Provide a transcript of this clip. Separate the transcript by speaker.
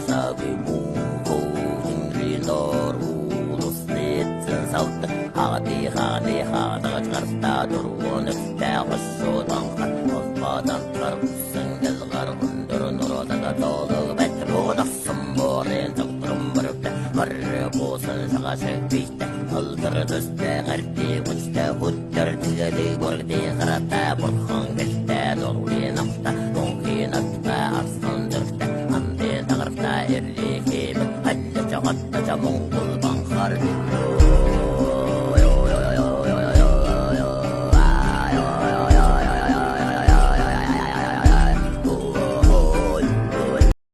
Speaker 1: sabi mo Rinor ulus nitsen salt Hadi hada karsta durun Dağışodan Olmadan karpsın Gelgar hundur nurada dolu Betruğdasın borin Tıktırım bırıkta Marı bosun şağa şekbişte Aldır düzde gardi Uçta huttur tügeli Gordi kırata burhan Gelta doğru nafta Mungkin atma arsın dürkta Andi dağırta erli kebet Halle çağatta çamungul Bankhar